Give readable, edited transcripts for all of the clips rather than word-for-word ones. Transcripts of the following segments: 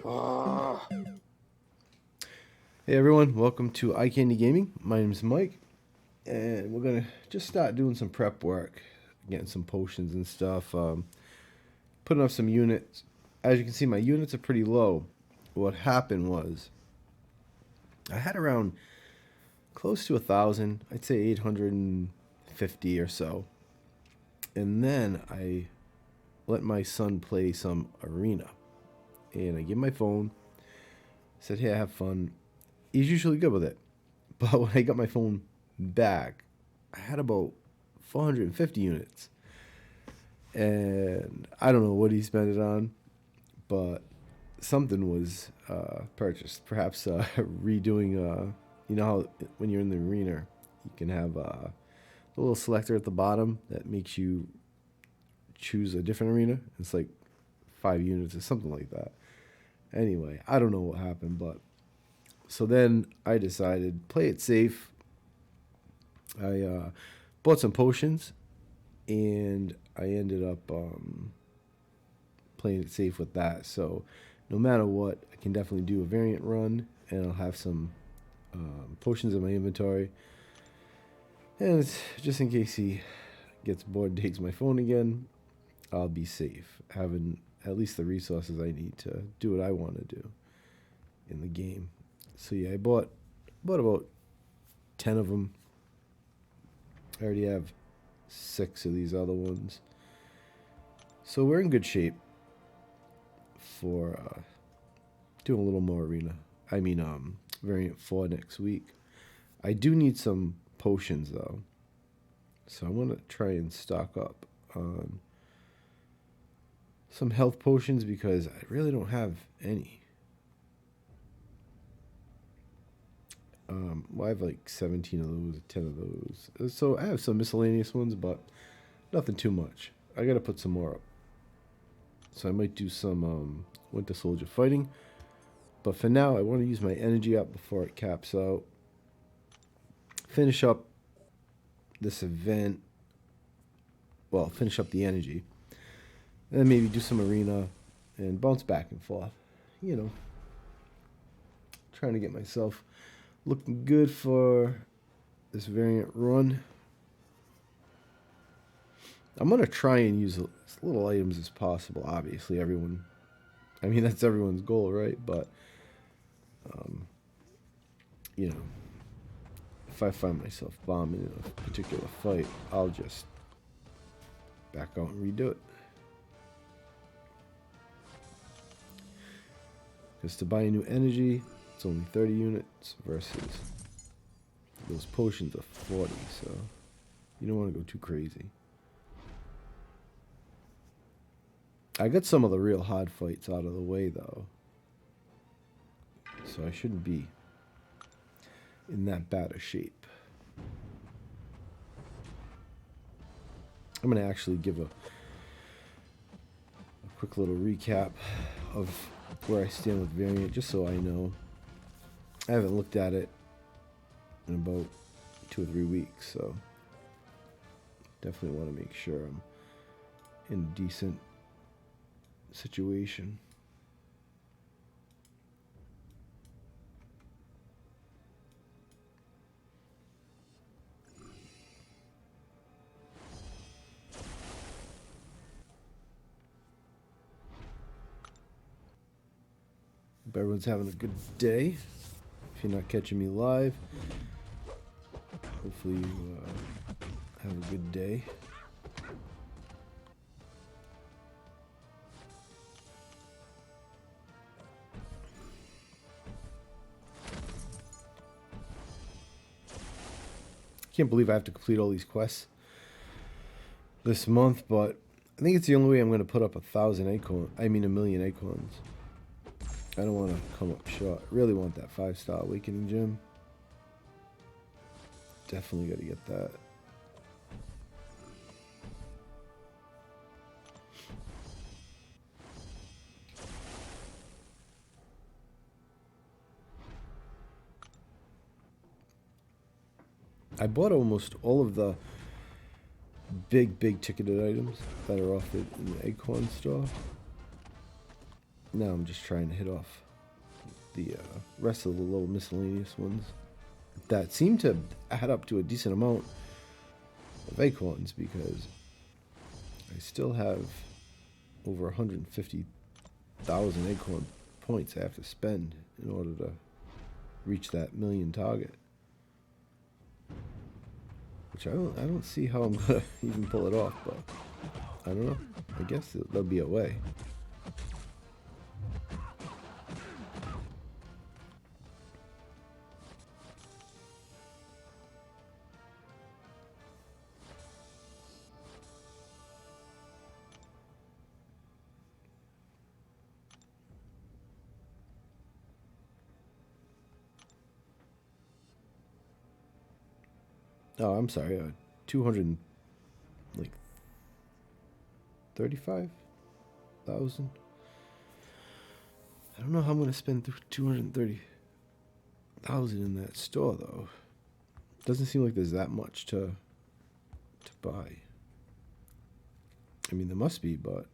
Ah. Hey everyone, welcome to Eye Candy Gaming. My name is Mike, and we're gonna just start doing some prep work, getting some potions and stuff, putting up some units. As you can see, my units are pretty low. What happened was I had around close to 1,000, I'd say 850 or so, and then I let my son play some arena, and I give him my phone, said, "Hey, have fun." He's usually good with it. But when I got my phone back, I had about 450 units. And I don't know what he spent it on, but something was purchased. Perhaps redoing, you know how when you're in the arena, you can have a little selector at the bottom that makes you choose a different arena. It's like 5 units or something like that. Anyway, I don't know what happened, but so then I decided play it safe. I bought some potions, and I ended up playing it safe with that. So no matter what, I can definitely do a variant run, and I'll have some potions in my inventory. And just in case he gets bored and takes my phone again, I'll be safe, having at least the resources I need to do what I want to do in the game. So yeah, I bought about 10 of them. I already have 6 of these other ones. So we're in good shape for doing a little more arena. I mean, variant 4 next week. I do need some potions though, so I want to try and stock up on some health potions because I really don't have any. Well, I have like 17 of those, 10 of those. So I have some miscellaneous ones, but nothing too much. I gotta put some more up. So I might do some Winter Soldier fighting. But for now, I want to use my energy up before it caps out. Finish up this event. Well, finish up the energy. And then maybe do some arena and bounce back and forth. You know, trying to get myself looking good for this variant run. I'm going to try and use as little items as possible. Obviously, that's everyone's goal, right? But, you know, if I find myself bombing in a particular fight, I'll just back out and redo it. Because to buy a new energy, it's only 30 units versus those potions are 40, so you don't want to go too crazy. I got some of the real hard fights out of the way, though, so I shouldn't be in that bad a shape. I'm going to actually give a quick little recap of where I stand with variant, just so I know. I haven't looked at it in about 2 or 3 weeks, so definitely want to make sure I'm in a decent situation. Hope everyone's having a good day. If you're not catching me live, hopefully you have a good day. Can't believe I have to complete all these quests this month, but I think it's the only way I'm going to put up 1,000 acorns. I don't want to come up short. I really want that 5-star awakening gem. Definitely got to get that. I bought almost all of the big ticketed items that are offered in the Acorn store. Now I'm just trying to hit off the rest of the little miscellaneous ones that seem to add up to a decent amount of acorns, because I still have over 150,000 acorn points I have to spend in order to reach that million target. Which I don't see how I'm gonna even pull it off, but I don't know. I guess there'll be a way. Oh, I'm sorry. 200 like 35,000. I don't know how I'm gonna spend 230,000 in that store though. Doesn't seem like there's that much to buy. I mean, there must be, but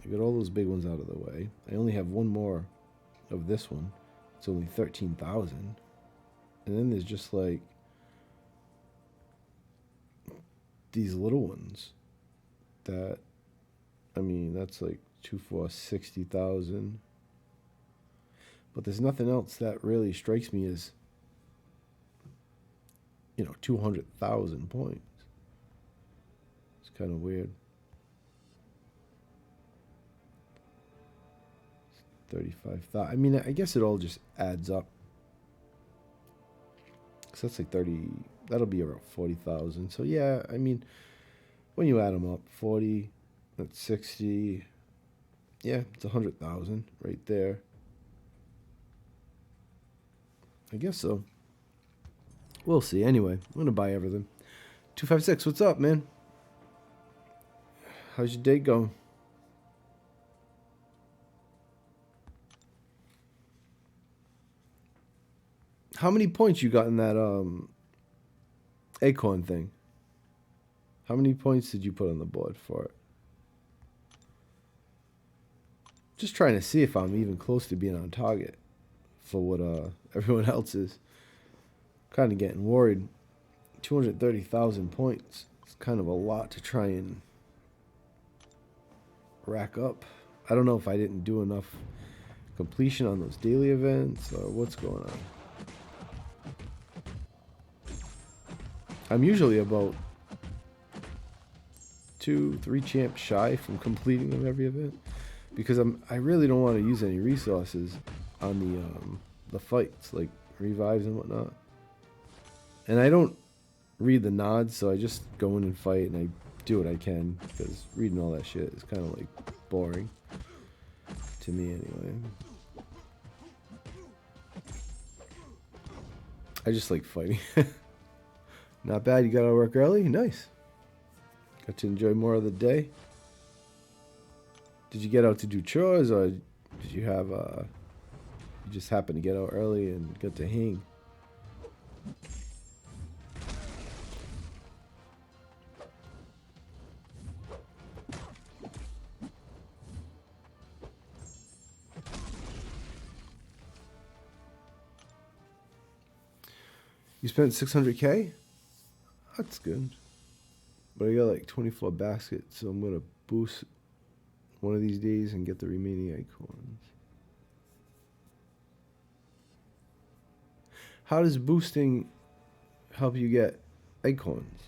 I got all those big ones out of the way. I only have one more of this one. It's only 13,000, and then there's just like these little ones that, I mean, that's like 60,000. But there's nothing else that really strikes me as, 200,000 points. It's kind of weird. 35,000. I mean, I guess it all just adds up. Because that's like 30. That'll be around 40,000. So yeah, I mean, when you add them up, 40, that's 60. Yeah, it's 100,000 right there. I guess so. We'll see. Anyway, I'm gonna buy everything. 256, what's up, man? How's your day going? How many points you got in that acorn thing? How many points did you put on the board for it? Just trying to see if I'm even close to being on target for what everyone else is. Kind of getting worried. 230,000 points. It's kind of a lot to try and rack up. I don't know if I didn't do enough completion on those daily events or what's going on. I'm usually about 2-3 champs shy from completing them every event, because I really don't want to use any resources on the fights, like revives and whatnot. And I don't read the nods, so I just go in and fight, and I do what I can, because reading all that shit is kind of like boring to me anyway. I just like fighting. Not bad. You got out of work early? Nice. Got to enjoy more of the day. Did you get out to do chores, or did you have you just happened to get out early and get to hang? You spent 600K? That's good. But I got like 24 baskets, so I'm gonna boost one of these days and get the remaining acorns. How does boosting help you get acorns?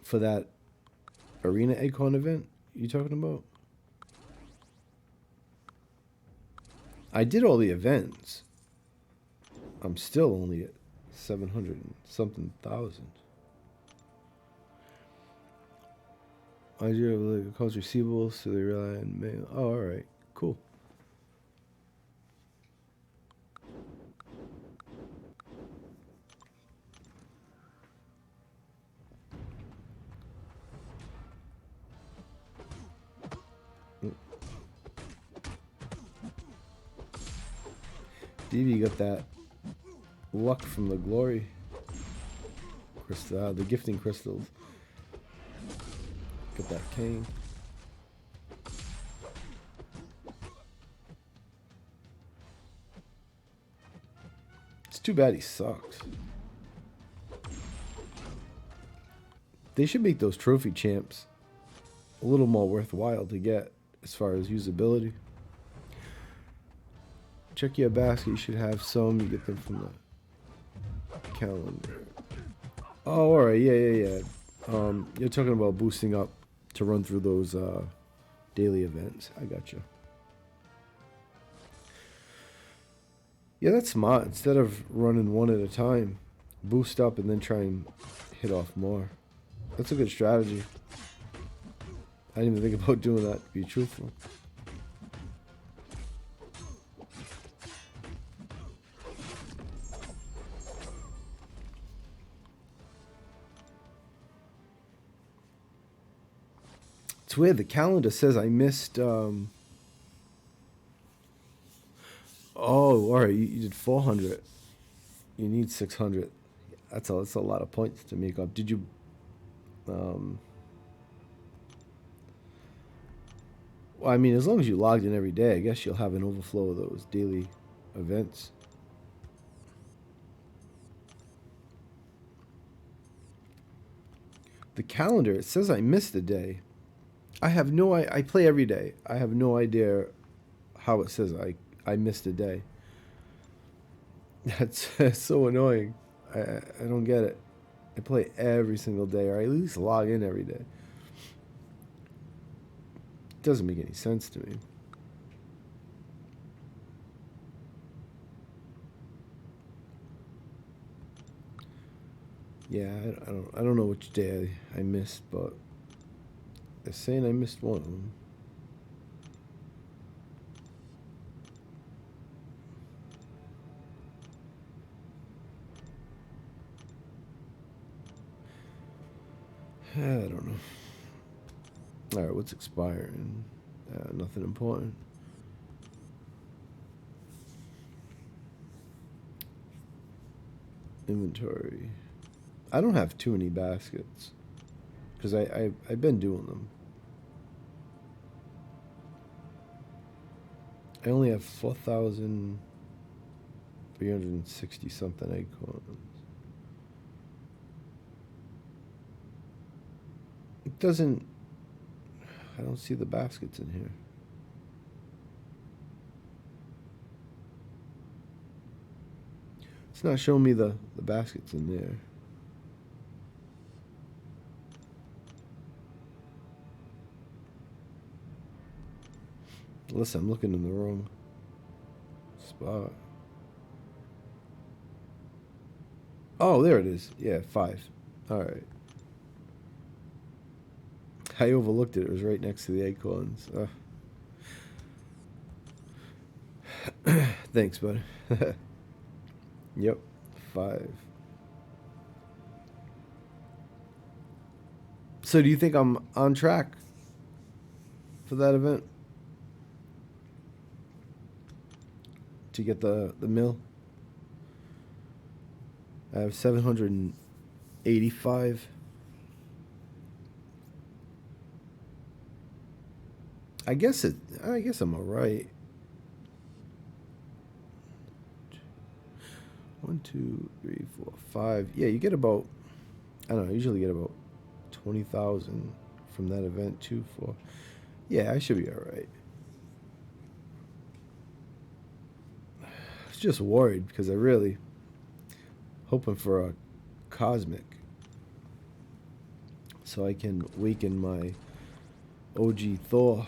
For that arena acorn event you talking about? I did all the events. I'm still only at 700 and something thousand. I do have like accounts receivable, so they rely on mail. Oh, all right, cool. DV got that luck from the glory crystal, the gifting crystals. Get that king. It's too bad he sucks. They should make those trophy champs a little more worthwhile to get as far as usability. Check your basket. You should have some. You get them from the calendar. Oh, all right. Yeah. You're talking about boosting up to run through those daily events. I gotcha. Yeah, that's smart. Instead of running one at a time, boost up and then try and hit off more. That's a good strategy. I didn't even think about doing that, to be truthful. It's weird. The calendar says I missed... Oh, alright. You did 400. You need 600. That's a lot of points to make up. Did you... Well, I mean, as long as you logged in every day, I guess you'll have an overflow of those daily events. The calendar, it says I missed a day. I have no... I play every day. I have no idea how it says I missed a day. That's so annoying. I don't get it. I play every single day, or I at least log in every day. It doesn't make any sense to me. Yeah, I don't know which day I missed, but they're saying I missed one of them. I don't know. Alright, what's expiring? Nothing important. Inventory. I don't have too many baskets. Because I've been doing them. I only have 4,360 something acorns. It doesn't... I don't see the baskets in here. It's not showing me the baskets in there. Unless I'm looking in the wrong spot. Oh, there it is. Yeah, 5. Alright. I overlooked it. It was right next to the acorns. Thanks, bud. Yep, 5. So do you think I'm on track for that event? To get the mill? I have 785. I guess I'm alright. 1, 2, 3, 4, 5. Yeah, you get about... I don't know. I usually get about 20,000 from that event. 2, 4. Yeah, I should be alright. I was just worried because I really hoping for a cosmic so I can waken my OG Thor.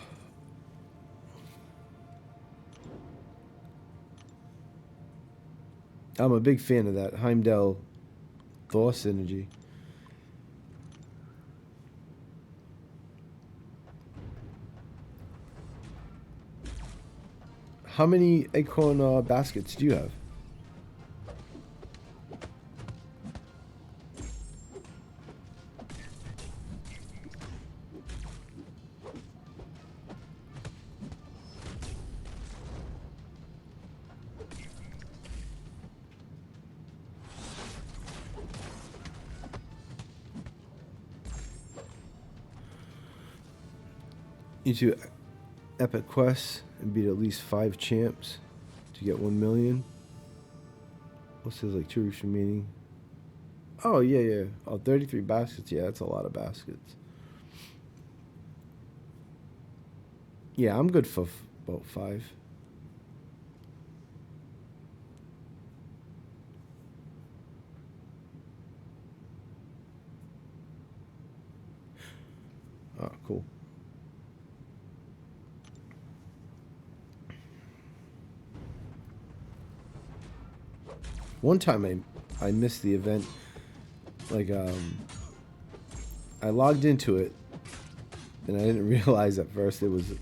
I'm a big fan of that Heimdall Thor synergy. How many acorn baskets do you have? You do epic quests and beat at least 5 champs to get 1 million. What's this, like 2 weeks remaining? Oh, yeah. Oh, 33 baskets. Yeah, that's a lot of baskets. Yeah, I'm good for about 5. Oh, cool. One time I missed the event. Like, I logged into it, and I didn't realize at first it was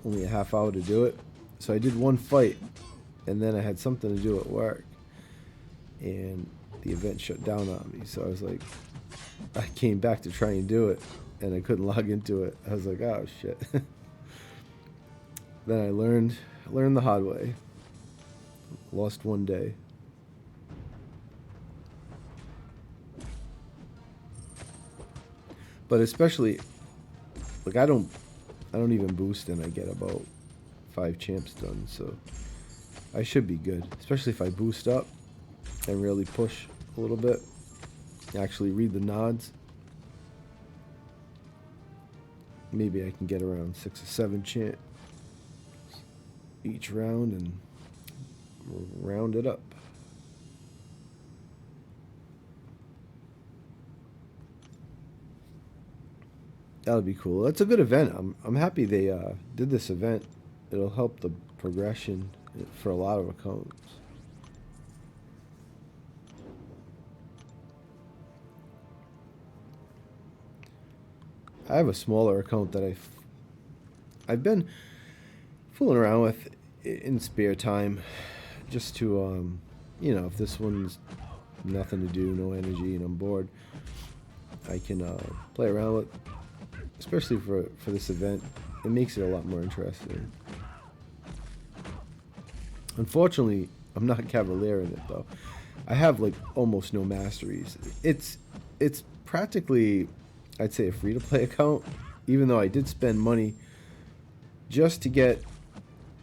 only a half hour to do it. So I did one fight, and then I had something to do at work, and the event shut down on me. So I was like, I came back to try and do it, and I couldn't log into it. I was like, oh shit. Then I learned the hard way. Lost one day. But especially, like I don't even boost, and I get about 5 champs done, so I should be good. Especially if I boost up and really push a little bit. Actually read the nods. Maybe I can get around 6 or 7 champs each round and round it up. That would be cool. That's a good event. I'm happy they did this event. It'll help the progression for a lot of accounts. I have a smaller account that I've been fooling around with in spare time, just to if this one's nothing to do, no energy, and I'm bored, I can play around with. Especially for this event, it makes it a lot more interesting. Unfortunately, I'm not Cavalier in it though. I have like almost no masteries. It's practically, I'd say, a free-to-play account, even though I did spend money just to get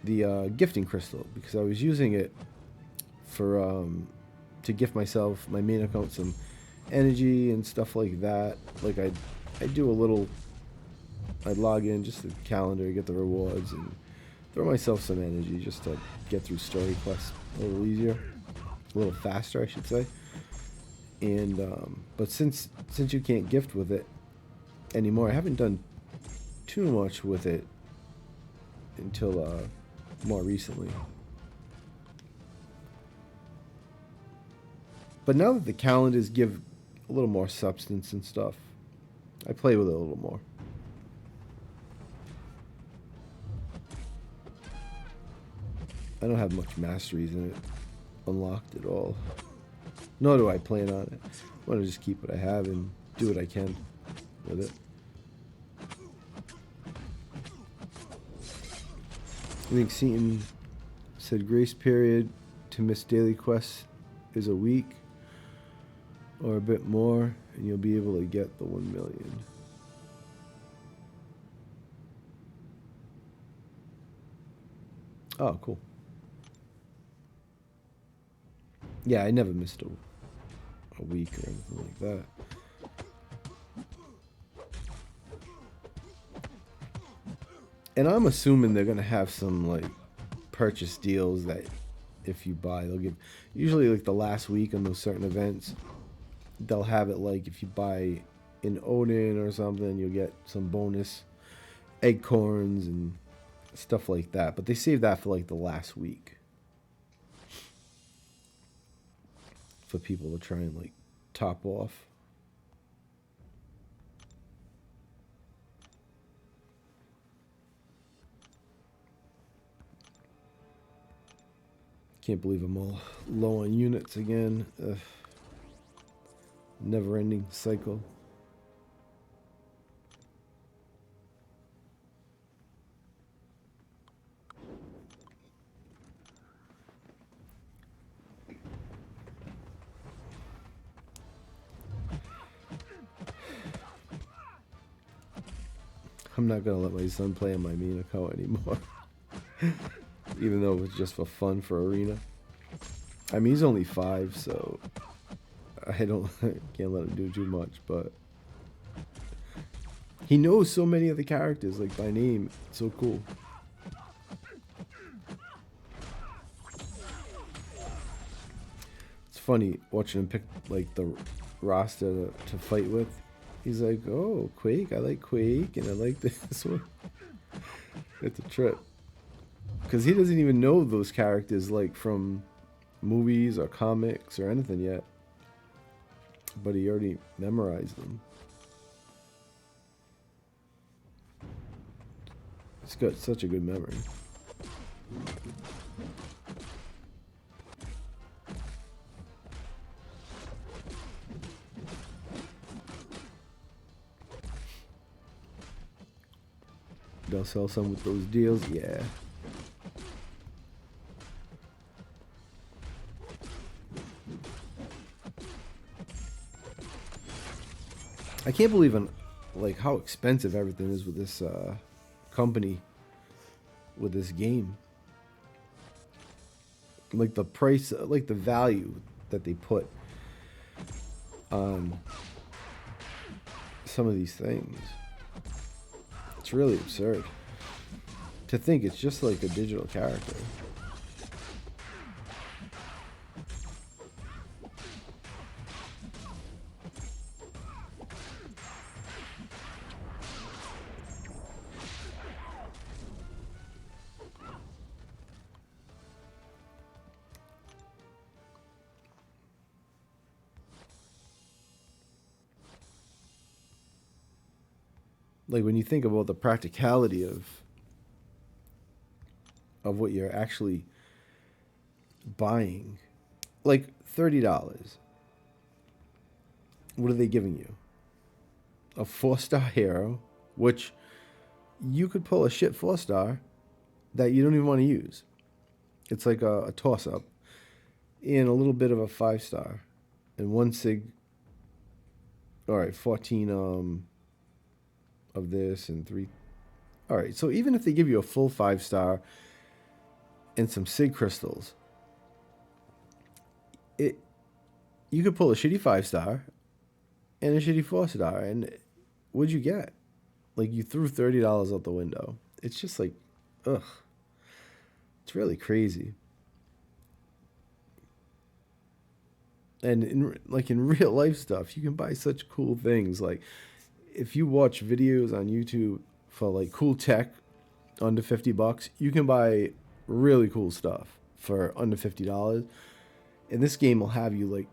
the gifting crystal, because I was using it for to gift myself, my main account, some energy and stuff like that. Like I do a little. I'd log in, just the calendar, get the rewards, and throw myself some energy just to get through story quests a little easier, a little faster, I should say. And but since you can't gift with it anymore, I haven't done too much with it until more recently. But now that the calendars give a little more substance and stuff, I play with it a little more. I don't have much masteries in it unlocked at all. Nor do I plan on it. I want to just keep what I have and do what I can with it. I think Seaton said grace period to miss daily quests is a week or a bit more, and you'll be able to get the 1 million. Oh, cool. Yeah, I never missed a week or anything like that. And I'm assuming they're gonna have some like purchase deals that if you buy, they'll give. Usually, like the last week on those certain events, they'll have it like if you buy an Odin or something, you'll get some bonus acorns and stuff like that. But they save that for like the last week. For people to try and like top off. Can't believe I'm all low on units again. Never ending cycle. I'm not gonna let my son play on my main account anymore. Even though it's just for fun for arena. I mean, he's only 5, so I don't can't let him do too much, but he knows so many of the characters like by name. It's so cool. It's funny watching him pick like the roster to fight with. He's like, oh, Quake, I like Quake, and I like this one. It's a trip. Because he doesn't even know those characters like from movies or comics or anything yet. But he already memorized them. He's got such a good memory. They'll sell some with those deals, yeah. I can't believe like how expensive everything is with this company, with this game. Like the price, like the value that they put on some of these things. It's really absurd to think it's just like a digital character. Like when you think about the practicality of what you're actually buying, like $30. What are they giving you? A 4-star hero, which you could pull a shit 4-star that you don't even want to use. It's like a toss-up, and a little bit of a 5-star, and 1 sig. All right, 14 of this and 3. All right, so even if they give you a full 5-star and some sig crystals, you could pull a shitty 5-star and a shitty 4-star, and what'd you get? Like, you threw $30 out the window. It's just like, ugh. It's really crazy. And in real life stuff, you can buy such cool things. Like, if you watch videos on YouTube for like cool tech under $50, you can buy really cool stuff for under $50. And this game will have you like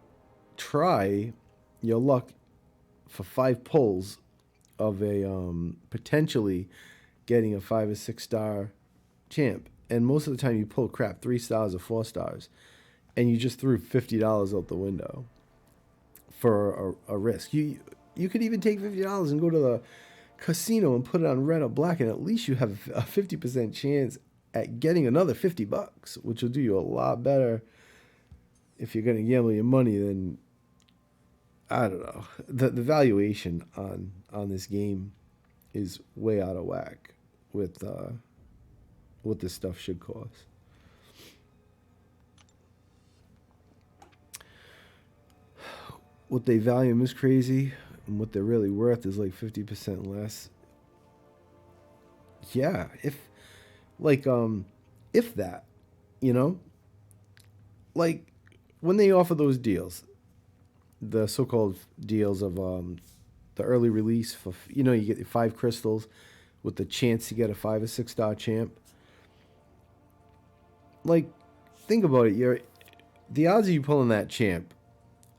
try your luck for 5 pulls of a potentially getting a 5 or 6-star champ. And most of the time you pull crap 3 stars or 4 stars, and you just threw $50 out the window for a risk. You could even take $50 and go to the casino and put it on red or black, and at least you have a 50% chance at getting another $50, which will do you a lot better if you're going to gamble your money than, I don't know. The valuation on this game is way out of whack with what this stuff should cost. What they value them is crazy, and what they're really worth is like 50% less. Yeah, if that, you know, like when they offer those deals, the so-called deals of the early release for, you know, you get 5 crystals with the chance to get a 5 or 6-star champ. Like, think about it. The odds of you pulling that champ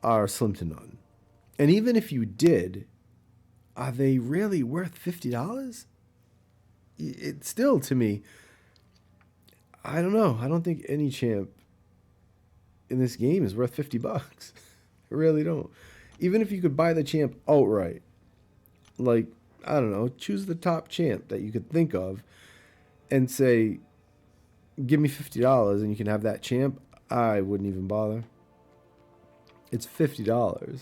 are slim to none. And even if you did, are they really worth $50? It's still, to me, I don't know. I don't think any champ in this game is worth $50. I really don't. Even if you could buy the champ outright, like, I don't know, choose the top champ that you could think of and say, give me $50 and you can have that champ, I wouldn't even bother. It's $50.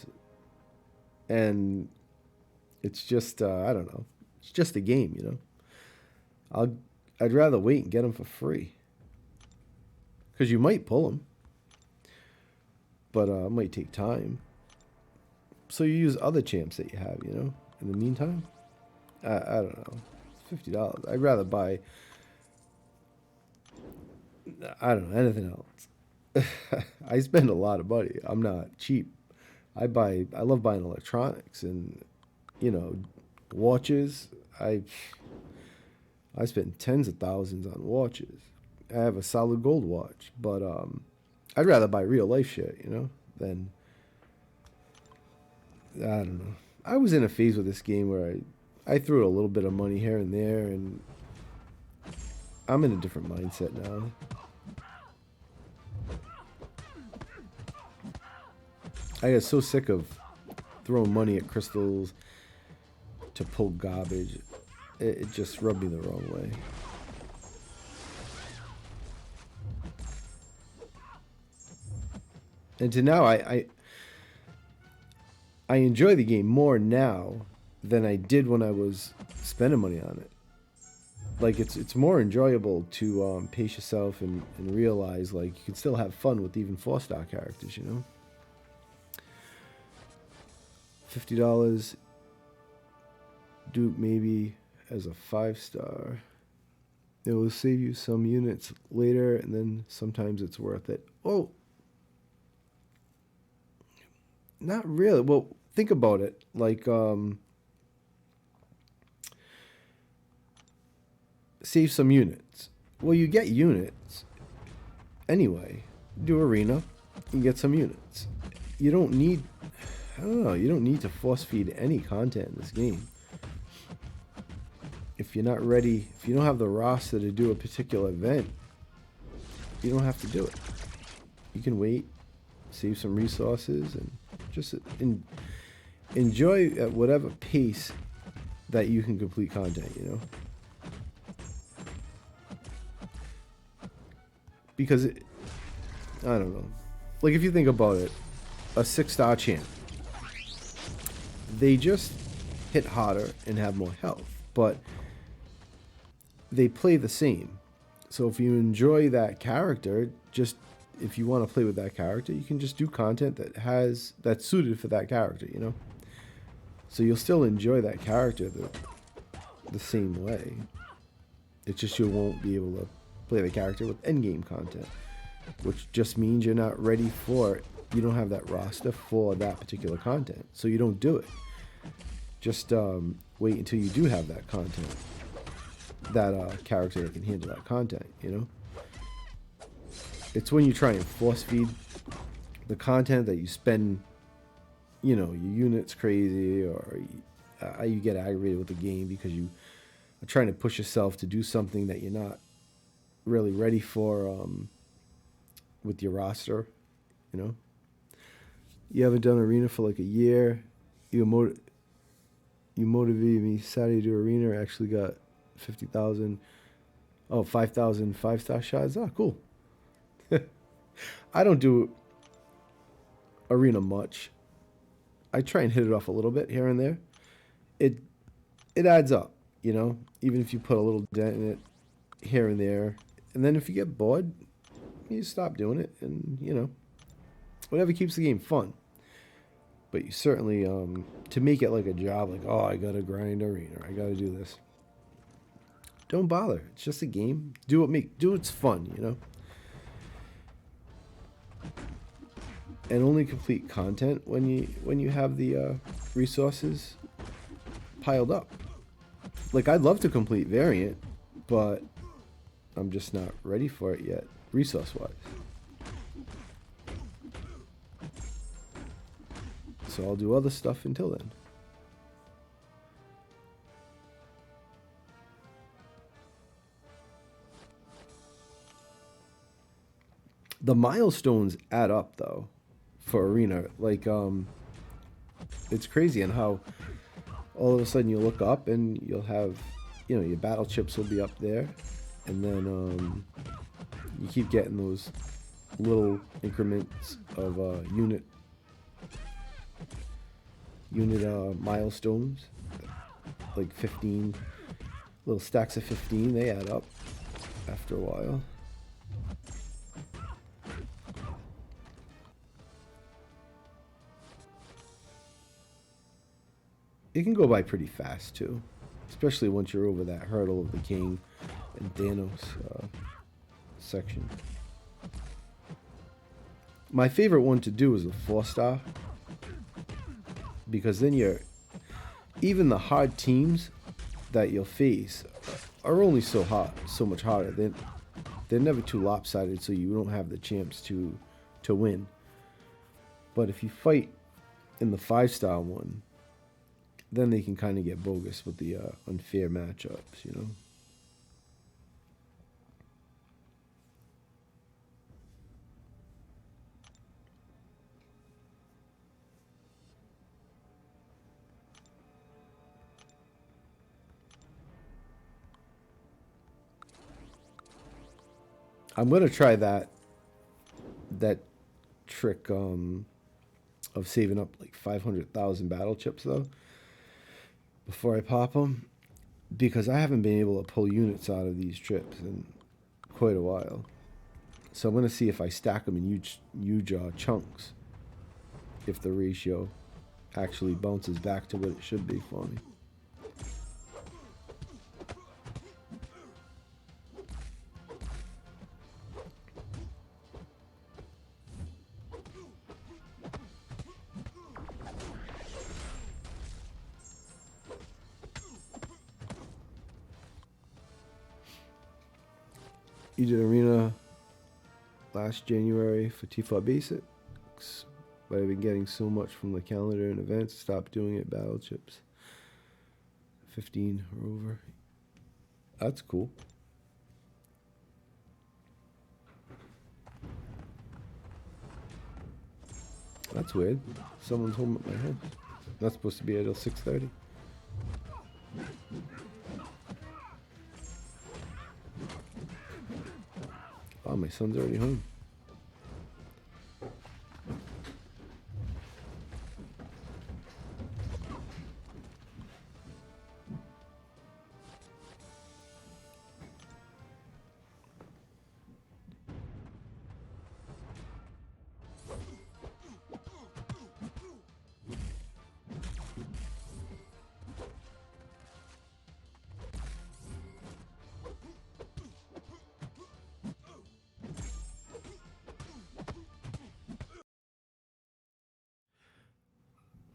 And it's just, I don't know. It's just a game, you know. I'd rather wait and get them for free. Because you might pull them. But it might take time. So you use other champs that you have, you know, in the meantime. I don't know. It's $50. I'd rather buy, I don't know, anything else. I spend a lot of money. I'm not cheap. I love buying electronics and, you know, watches. I spend tens of thousands on watches. I have a solid gold watch, but I'd rather buy real life shit, you know, than, I don't know. I was in a phase with this game where I threw a little bit of money here and there, and I'm in a different mindset now. I got so sick of throwing money at crystals to pull garbage. It just rubbed me the wrong way. And to now, I enjoy the game more now than I did when I was spending money on it. Like, it's more enjoyable to pace yourself and realize, like, you can still have fun with even 4-star characters, you know? $50. Dupe maybe as a 5-star. It will save you some units later, and then sometimes it's worth it. Oh! Not really. Well, think about it. Like, save some units. Well, you get units anyway. Do arena, you get some units. You don't need, I don't know, you don't need to force feed any content in this game. If you're not ready, if you don't have the roster to do a particular event, you don't have to do it. You can wait, save some resources, and just enjoy at whatever pace that you can complete content, you know? Because, I don't know. Like, if you think about it, a 6-star champ, they just hit harder and have more health, but they play the same. So if you enjoy that character, just if you want to play with that character, you can just do content that's suited for that character, you know? So you'll still enjoy that character the same way. It's just you won't be able to play the character with endgame content, which just means you're not ready for it. You don't have that roster for that particular content, so you don't do it. Just wait until you do have that content, that character that can handle that content, you know? It's when you try and force feed the content that you spend, you know, your units crazy, or you get aggravated with the game because you are trying to push yourself to do something that you're not really ready for with your roster, you know? You haven't done arena for like a year. You motivated me Saturday to do arena. I actually got 50,000. Oh, 5,000 5-star shots. Oh, cool. I don't do arena much. I try and hit it off a little bit here and there. It adds up, you know, even if you put a little dent in it here and there. And then if you get bored, you stop doing it, and, you know, whatever keeps the game fun. But you certainly, to make it like a job, like, oh, I gotta grind arena, I gotta do this. Don't bother. It's just a game. Do what's fun, you know? And only complete content when you have the resources piled up. Like, I'd love to complete variant, but I'm just not ready for it yet, resource-wise. So I'll do other stuff until then. The milestones add up, though, for arena. Like, it's crazy on how all of a sudden you look up and you'll have, you know, your battle chips will be up there, and then you keep getting those little increments of unit milestones. like 15 little stacks of 15. They add up after a while. It can go by pretty fast too, especially once you're over that hurdle of the king and Thanos section. My favorite one to do is the 4-star, because then even the hard teams that you'll face are only so much harder. They're never too lopsided, so you don't have the chance to win. But if you fight in the 5-star one, then they can kind of get bogus with the unfair matchups, you know. I'm gonna try that trick of saving up like 500,000 battle chips though before I pop them, because I haven't been able to pull units out of these trips in quite a while. So I'm gonna see if I stack them in huge chunks, if the ratio actually bounces back to what it should be for me. You did arena last January for T4 Basics, but I've been getting so much from the calendar and events, stopped doing it. Battle chips 15 or over. That's cool. That's weird. Someone's home at my house. Not supposed to be until 6:30. Oh, my son's already home.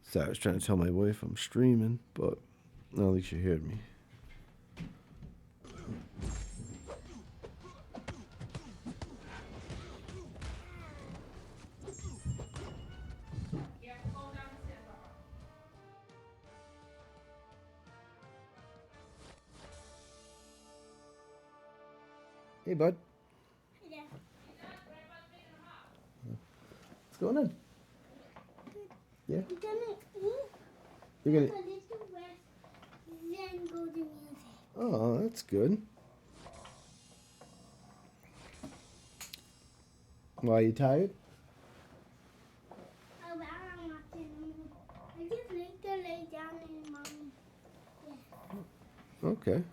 So I was trying to tell my wife I'm streaming, but I don't think she heard me. Hey, bud. Yeah. What's going on? Yeah? I'm gonna eat. You're gonna. A little rest, then go to music. Oh, that's good. Why, are you tired? Oh, well, I'm not in the mood. I just like to lay down in mommy. Yeah. Okay.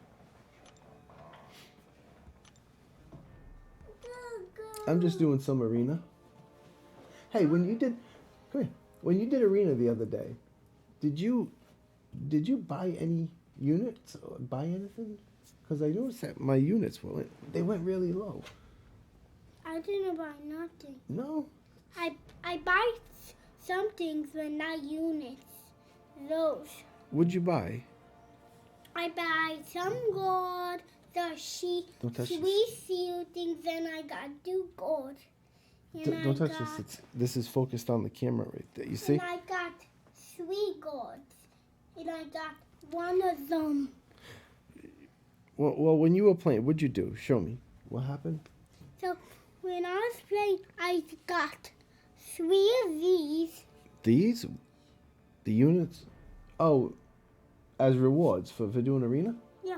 Go. I'm just doing some arena. Hey, when you did, come here. When you did arena the other day, did you buy any units or buy anything? Because I noticed that my units went really low. I didn't buy nothing. No. I buy some things, but not units. Those. What'd you buy? I buy some gold, the Don't touch sweet seal things, and I got 2 gold. And Don't touch this. This is focused on the camera right there. You see? And I got 3 golds. And I got one of them. Well, when you were playing, what'd you do? Show me. What happened? So when I was playing, I got 3 of these. These? The units? Oh, as rewards for doing arena? Yeah.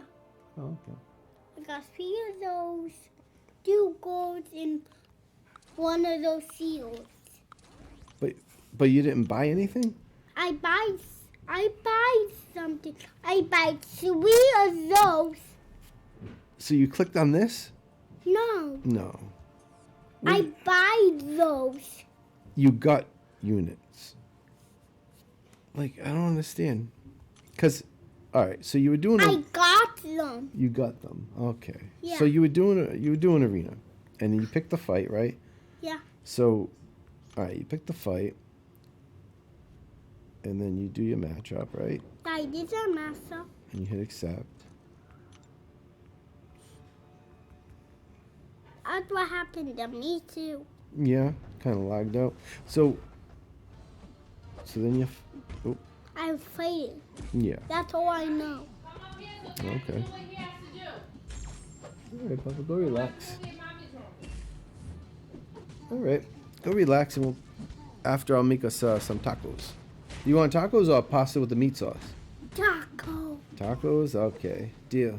Oh, okay. I got 3 of those, 2 golds, and 1 of those seals. But you didn't buy anything? I buy I buy something. I buy 3 of those. So you clicked on this? No, No. I buy those. You got units. Like, I don't understand. Because, all right, so you were doing I got them. You got them. Okay. Yeah. So you were doing arena. And then you picked the fight, right? Yeah. So, all right, you pick the fight. And then you do your matchup, right? I did a master. And you hit accept. That's what happened to me too. Yeah, kind of lagged out. So then you, I'm fighting. yeah. That's all I know. Okay. All right, Papa, go relax. All right, go relax, and after I'll make us some tacos. You want tacos or pasta with the meat sauce? Taco. Tacos? Okay, deal.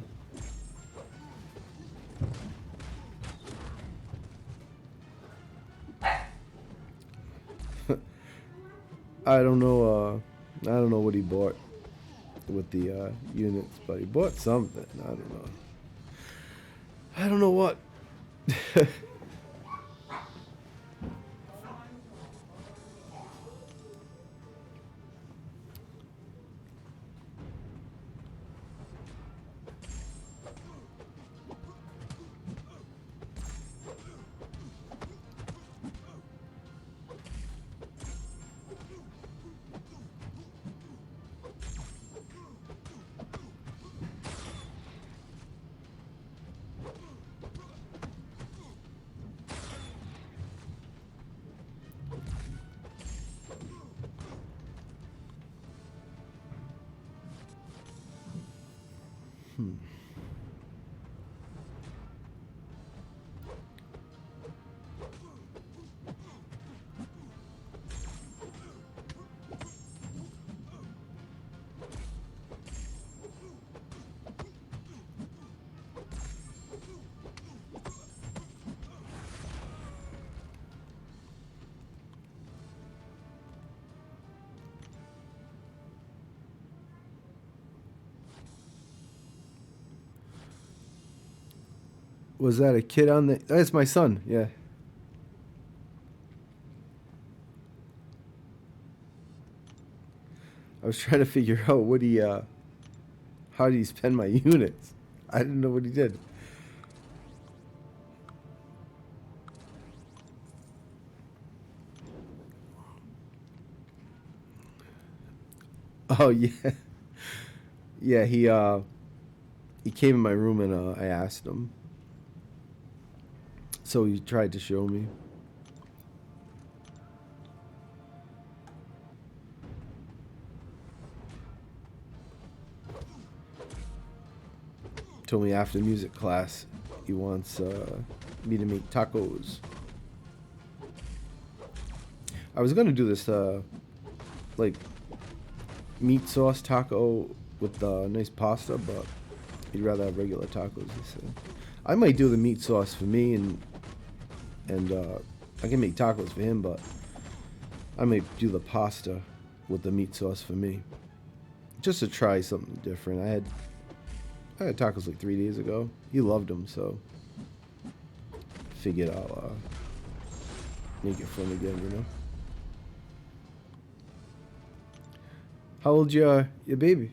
I don't know what he bought with the units, but he bought something. I don't know. I don't know what. Was that a kid on the... That's my son, yeah. I was trying to figure out what he, how did he spend my units? I didn't know what he did. Oh, yeah. Yeah, he came in my room and I asked him. So he tried to show me. Told me after music class he wants me to make tacos. I was gonna do this like meat sauce taco with nice pasta, but he'd rather have regular tacos. He said. I might do the meat sauce for me, and I can make tacos for him, but I might do the pasta with the meat sauce for me, just to try something different. I had tacos like 3 days ago. He loved them, so figured I'll make it for him again, you know. How old's your baby?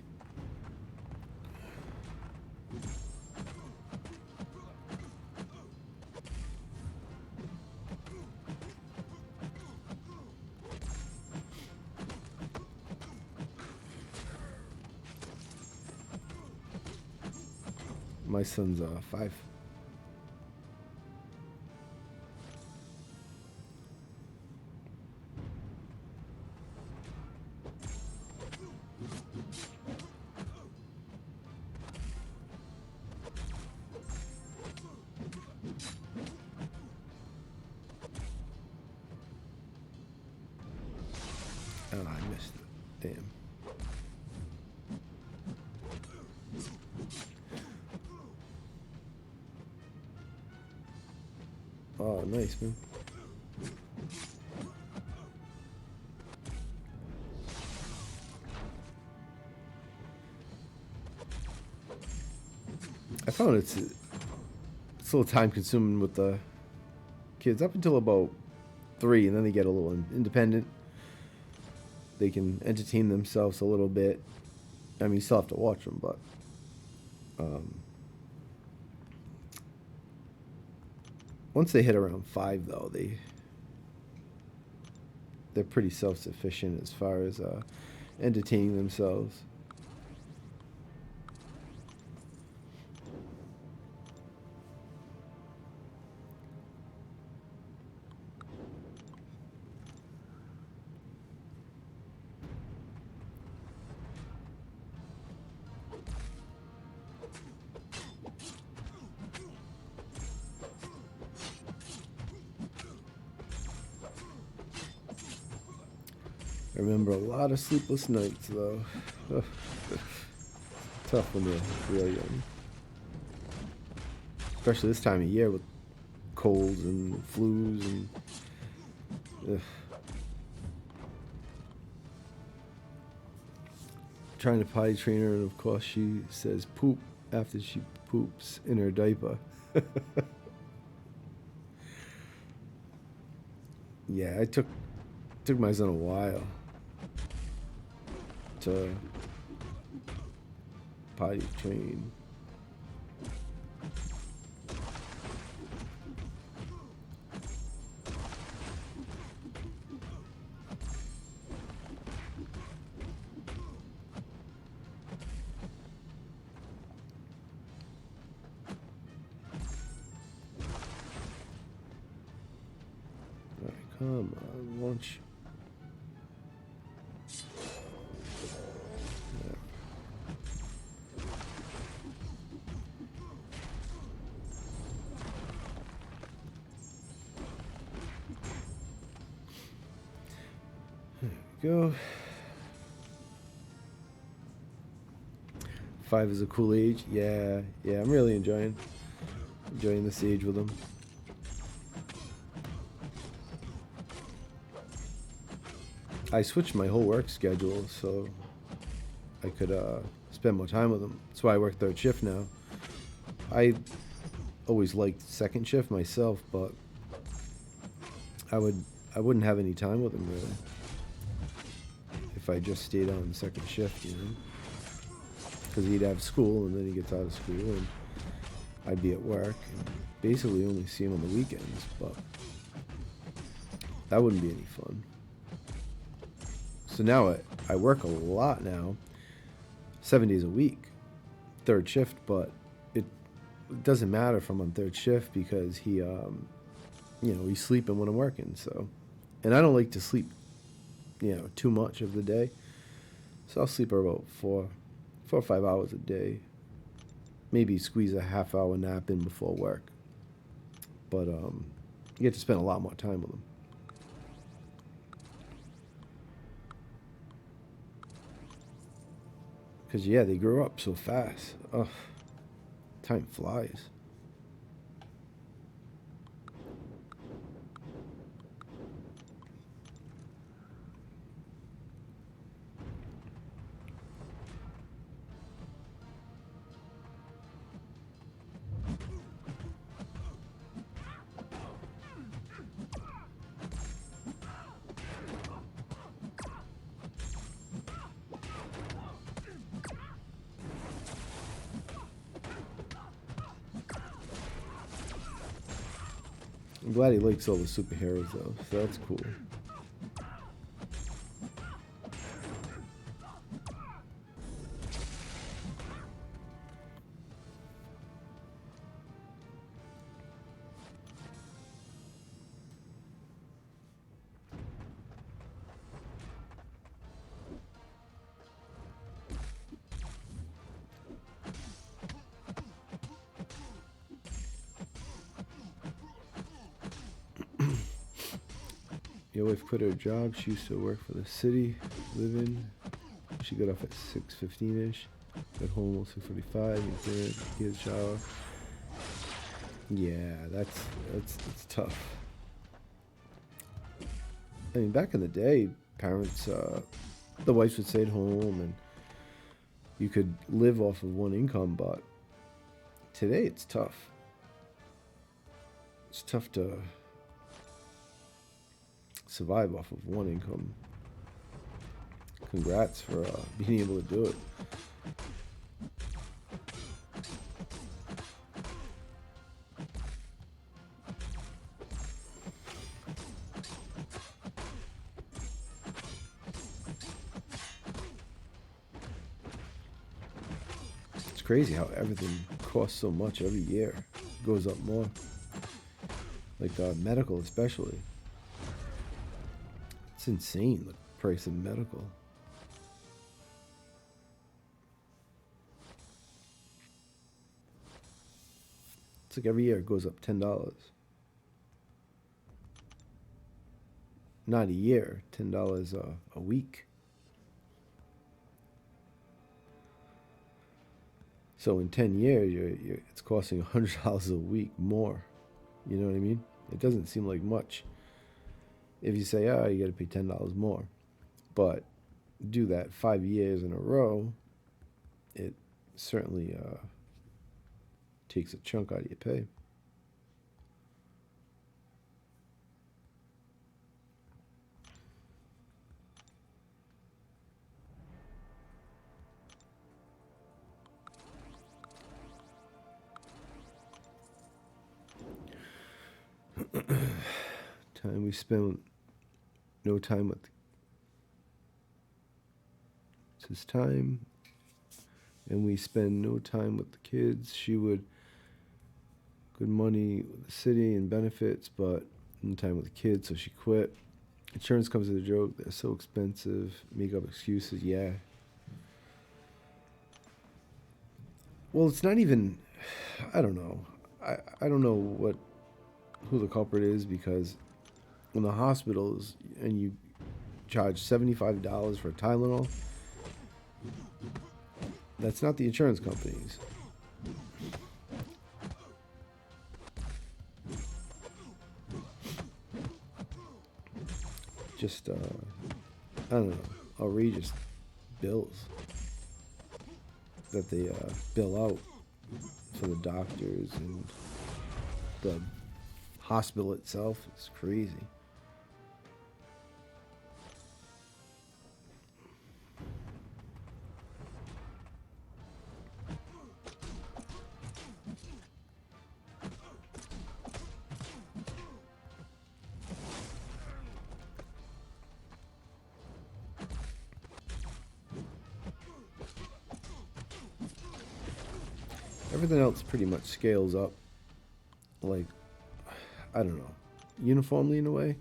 My son's 5. Oh, I missed it. Damn. Oh, nice, man. I found it's a little time consuming with the kids up until about 3, and then they get a little independent. They can entertain themselves a little bit. I mean, you still have to watch them, but once they hit around 5, though, they're pretty self-sufficient as far as entertaining themselves. I remember a lot of sleepless nights, though. Tough when they're real young. Especially this time of year with colds and flus and... Trying to potty train her, and of course she says poop after she poops in her diaper. Yeah, it took my son a while to potty train. All right, come on, lunch. Go. 5 is a cool age. Yeah, I'm really enjoying this age with them. I switched my whole work schedule so I could spend more time with them. That's why I work 3rd shift now. I always liked 2nd shift myself, but I wouldn't have any time with them really if I just stayed on 2nd shift, you know, because he'd have school and then he gets out of school and I'd be at work and basically only see him on the weekends, but that wouldn't be any fun. So now I work a lot now, 7 days a week, 3rd shift, but it doesn't matter if I'm on 3rd shift because he, you know, he's sleeping when I'm working, so, and I don't like to sleep, you know, too much of the day. So I'll sleep about 4 or 5 hours a day. Maybe squeeze a half-hour nap in before work. But you get to spend a lot more time with them. Because, yeah, they grow up so fast. Ugh, time flies. I'm glad he likes all the superheroes, though, so that's cool. Your wife quit her job. She used to work for the city, live in. She got off at 6:15ish. Got home at 6:45. Get a shower. Yeah, that's tough. I mean, back in the day, parents, the wives would stay at home, and you could live off of one income. But today it's tough. It's tough to survive off of one income. Congrats for being able to do it. It's crazy how everything costs so much every year. It goes up more. Like medical especially. It's insane, the price of medical. It's like every year it goes up $10. Not a year, $10 a week. So in 10 years, it's costing $100 a week more. You know what I mean? It doesn't seem like much. If you say, oh, you got to pay $10 more. But do that 5 years in a row, it certainly takes a chunk out of your pay. Time we spend no time with. It's his time, and we spend no time with the kids. She would good money with the city and benefits, but no time with the kids, so she quit. Insurance comes as a joke. They're so expensive. Make up excuses. Yeah. Well, it's not even. I don't know. I don't know who the culprit is, because in the hospitals and you charge $75 for Tylenol, that's not the insurance companies. Just I don't know, outrageous bills that they bill out for the doctors and the hospital itself. Is crazy. Everything else pretty much scales up, like, I don't know, uniformly in a way,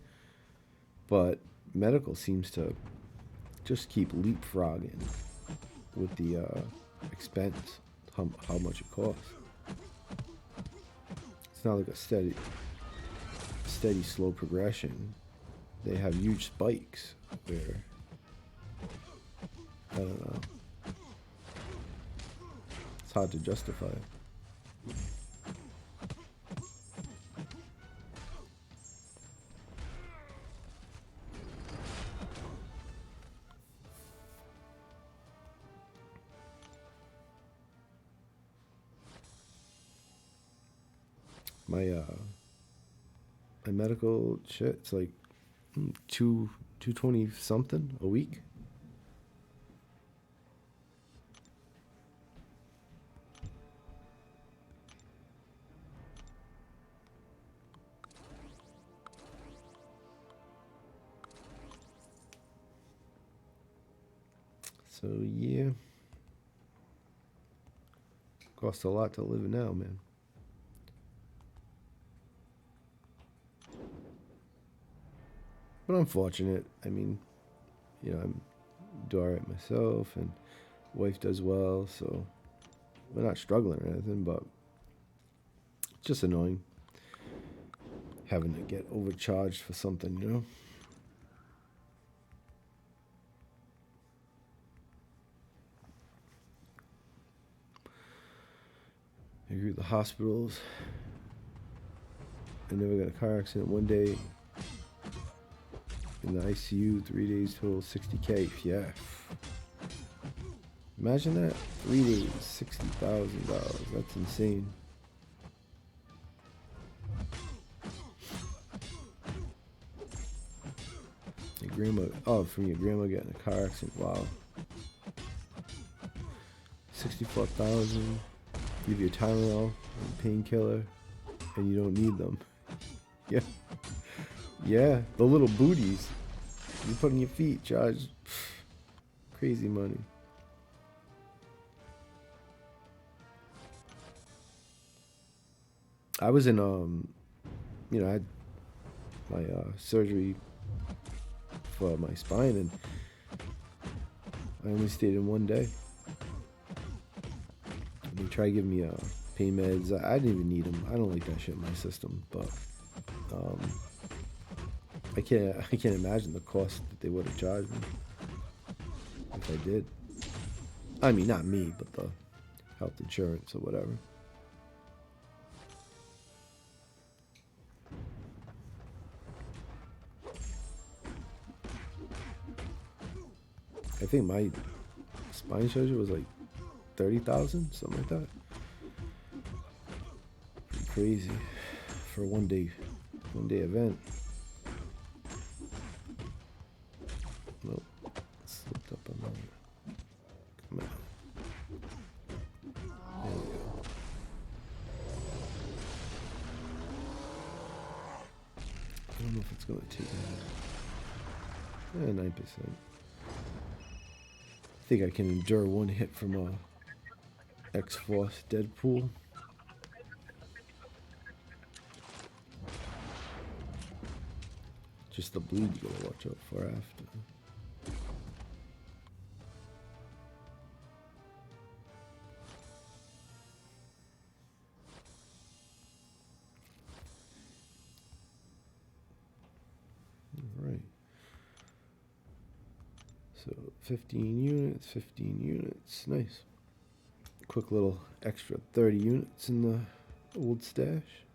but medical seems to just keep leapfrogging with the expense, how much it costs. It's not like a steady, slow progression. They have huge spikes where, I don't know, it's hard to justify. My medical shit, it's like $220 something a week. So yeah, costs a lot to live now, man. But I'm fortunate. I mean, you know, I'm do all right myself, and wife does well, so we're not struggling or anything. But it's just annoying having to get overcharged for something, you know. I agree with the hospitals. I never got a car accident. One day in the ICU, 3 days total, $60K. Yeah. Imagine that. 3 days, $60,000. That's insane. your grandma. Oh, from your grandma getting a car accident. Wow. 64,000. Give you a Tylenol, a painkiller, and you don't need them. Yeah. Yeah, the little booties you put on your feet charge crazy money. I was in I had my surgery for my spine, and I only stayed in one day. They tried giving me pain meds. I didn't even need them. I don't like that shit in my system, but I can't imagine the cost that they would have charged me if I did. I mean, not me, but the health insurance or whatever. I think my spine surgery was like 30,000, something like that. Pretty crazy for a one day event. Nope, slipped up on that. Come on. There we go. I don't know if it's gonna take that. 9%. I think I can endure one hit from X-Force Deadpool. Just the bleed you gotta watch out for after. Alright. So 15 units, nice. Quick little extra 30 units in the old stash.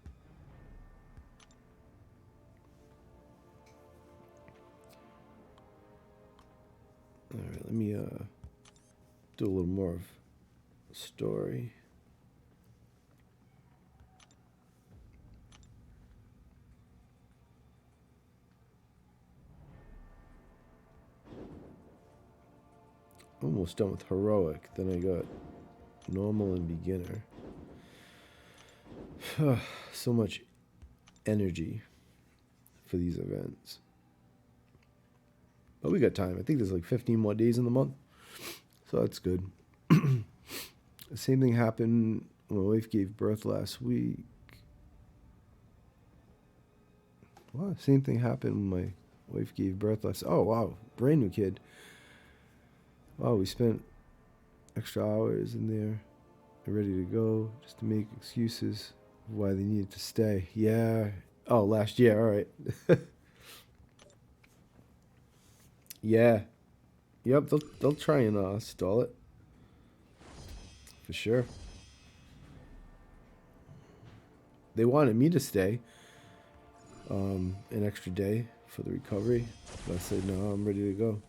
Alright, let me do a little more of story. Almost done with heroic, then I got normal and beginner. So much energy for these events. But we got time. I think there's like 15 more days in the month. So that's good. The same thing happened when my wife gave birth last week. Wow, same thing happened when my wife gave birth last. Oh, wow. Brand new kid. Wow, we spent extra hours in there ready to go just to make excuses why they needed to stay. Yeah. Oh, last year. All right. Yeah. Yep, they'll try and stall it. For sure. They wanted me to stay an extra day for the recovery. But I said, no, I'm ready to go.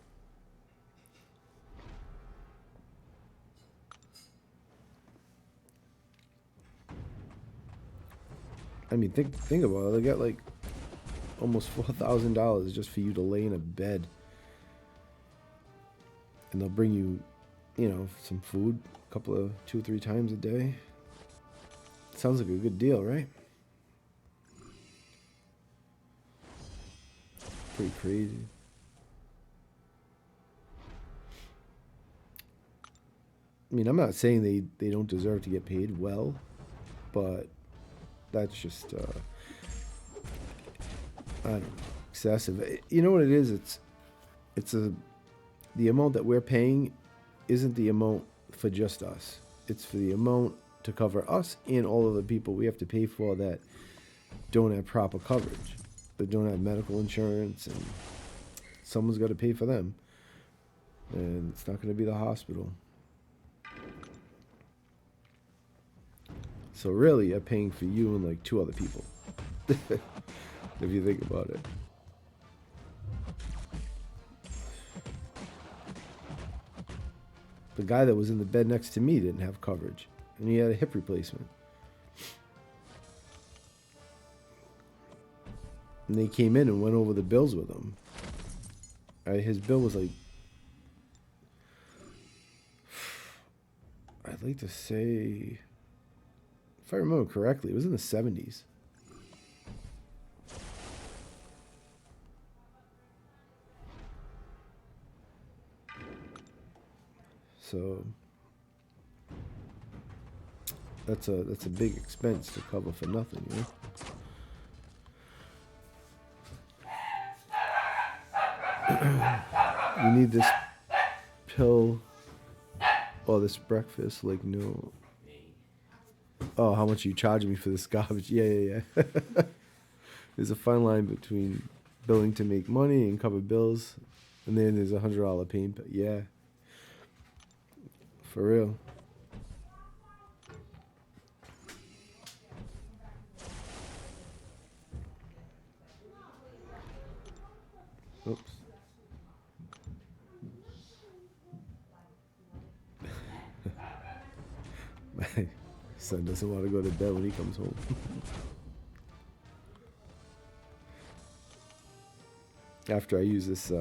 I mean, think about it. They got like almost $4,000 just for you to lay in a bed. And they'll bring you, some food a couple of 2 or 3 times a day. Sounds like a good deal, right? Pretty crazy. I mean, I'm not saying they don't deserve to get paid well, but that's just, I don't know, excessive. You know what it is? The amount that we're paying isn't the amount for just us. It's for the amount to cover us and all of the people we have to pay for that don't have proper coverage, that don't have medical insurance, and someone's got to pay for them. And it's not going to be the hospital. So really, I'm paying for you and like 2 other people, if you think about it. The guy that was in the bed next to me didn't have coverage, and he had a hip replacement. And they came in and went over the bills with him. His bill was like, I'd like to say, if I remember correctly, it was in the 70s. So that's a big expense to cover for nothing, you know. You need this pill or this breakfast, like, no. Oh, how much are you charging me for this garbage? Yeah. There's a fine line between billing to make money and cover bills, and then there's $100 pain. Yeah, for real. Oops. My son doesn't want to go to bed when he comes home. After I use this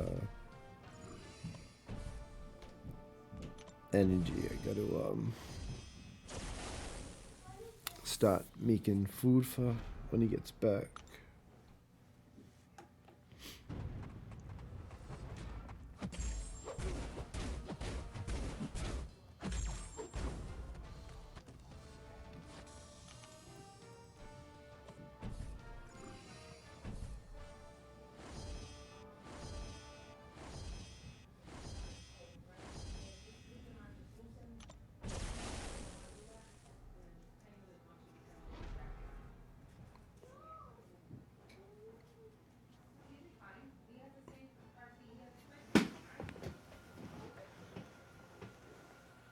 energy, I gotta start making food for when he gets back.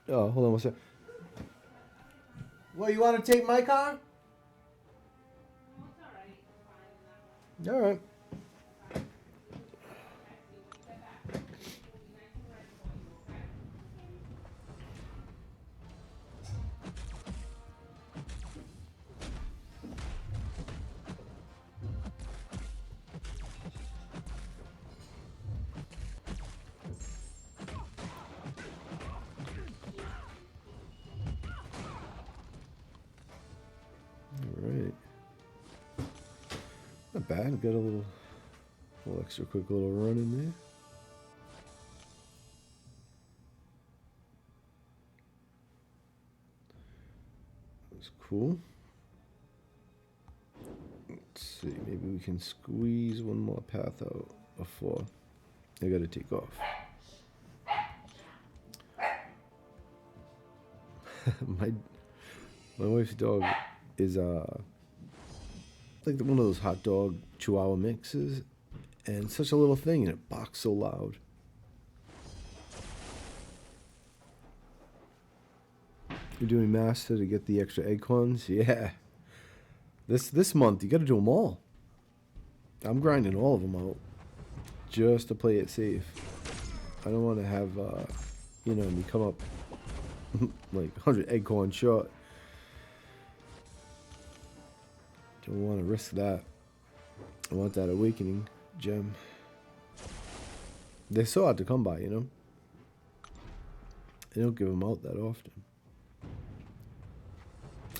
Oh, hold on one sec. Well, you want to take my car? All right. Not bad. Got a little extra quick little run in there. That's cool. Let's see. Maybe we can squeeze one more path out before I gotta take off. my wife's dog is like one of those hot dog Chihuahua mixes, and such a little thing, and it barks so loud. You're doing master to get the extra acorns? Yeah. This month you got to do them all. I'm grinding all of them out just to play it safe. I don't want to have me come up like 100 acorns short. Don't want to risk that. I want that awakening gem. They're so hard to come by, you know. They don't give them out that often.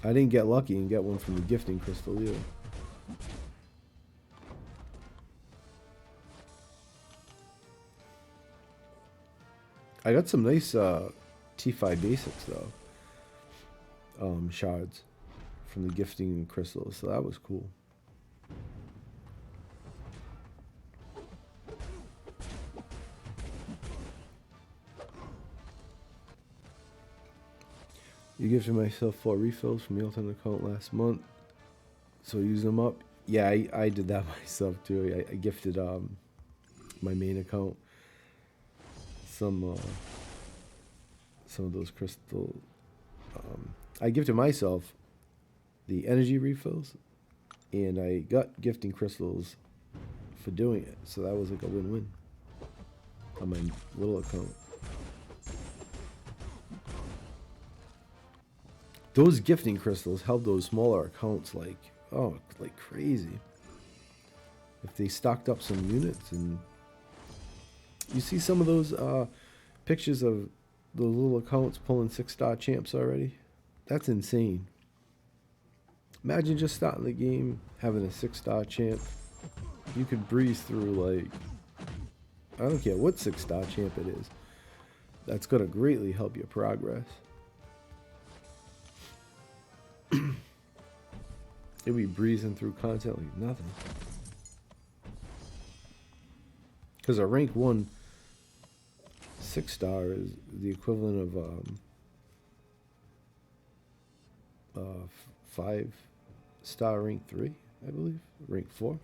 I didn't get lucky and get one from the gifting crystal either. I got some nice T5 basics though. Shards from the gifting crystals, so that was cool. You gifted myself 4 refills from the alternate account last month, so use them up. Yeah, I did that myself too. I gifted my main account some of those crystal. I gifted myself the energy refills, and I got gifting crystals for doing it, so that was like a win-win on my little account. Those gifting crystals help those smaller accounts like crazy. If they stocked up some units and You see some of those pictures of the little accounts pulling 6-star champs already? That's insane. Imagine just starting the game, having a 6-star champ. You could breeze through, like, I don't care what 6-star champ it is. That's going to greatly help your progress. You'll be breezing through content like nothing. Because a rank 1 6-star is the equivalent of 5-star rank 3, I believe. Rank 4.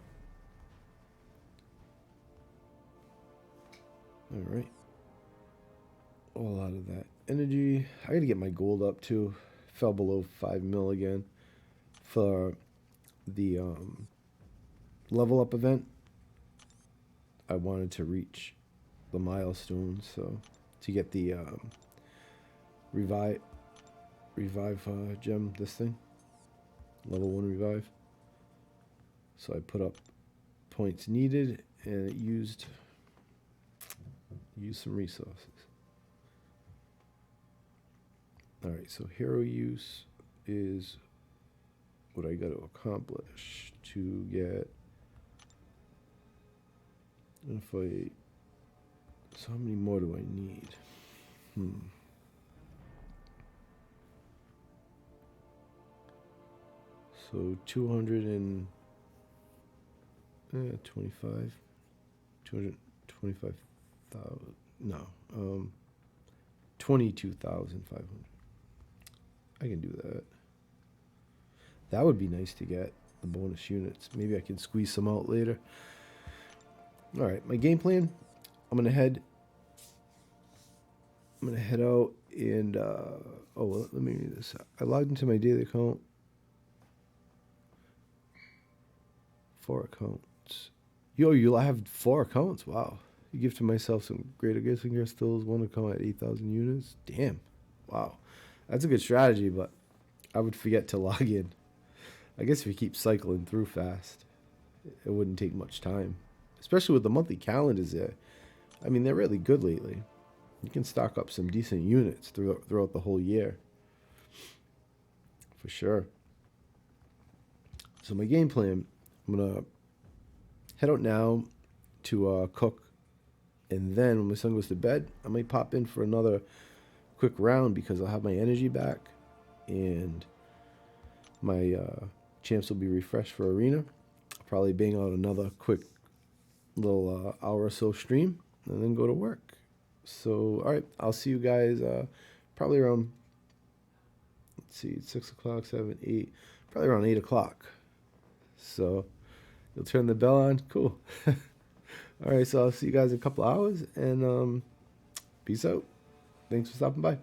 Alright. A lot of that energy. I gotta get my gold up too. Fell below 5 mil again for the level up event. I wanted to reach the milestone, so to get the revive gem, this thing, level 1 revive. So I put up points needed, and it used some resources. All right, so hero use is what I got to accomplish to get. If I, so how many more do I need? So 225, 225,000. No, 22,500. I can do that. That would be nice to get the bonus units. Maybe I can squeeze some out later. All right, my game plan. I'm gonna head out and let me read this. I logged into my daily account. 4 accounts. Yo, I have 4 accounts. Wow. You give to myself some greater gifts and crystals. 1 account at 8,000 units. Damn. Wow. That's a good strategy, but I would forget to log in. I guess if you keep cycling through fast, it wouldn't take much time. Especially with the monthly calendars there. I mean, they're really good lately. You can stock up some decent units throughout the whole year. For sure. So my game plan, I'm going to head out now to cook. And then when my son goes to bed, I might pop in for another quick round because I'll have my energy back. And my champs will be refreshed for arena. I'll probably bang out another quick little hour or so stream and then go to work. So, all right, I'll see you guys probably around, let's see, 6 o'clock, 7, 8, probably around 8 o'clock. So you'll turn the bell on. Cool. All right, so I'll see you guys in a couple hours, and peace out. Thanks for stopping by.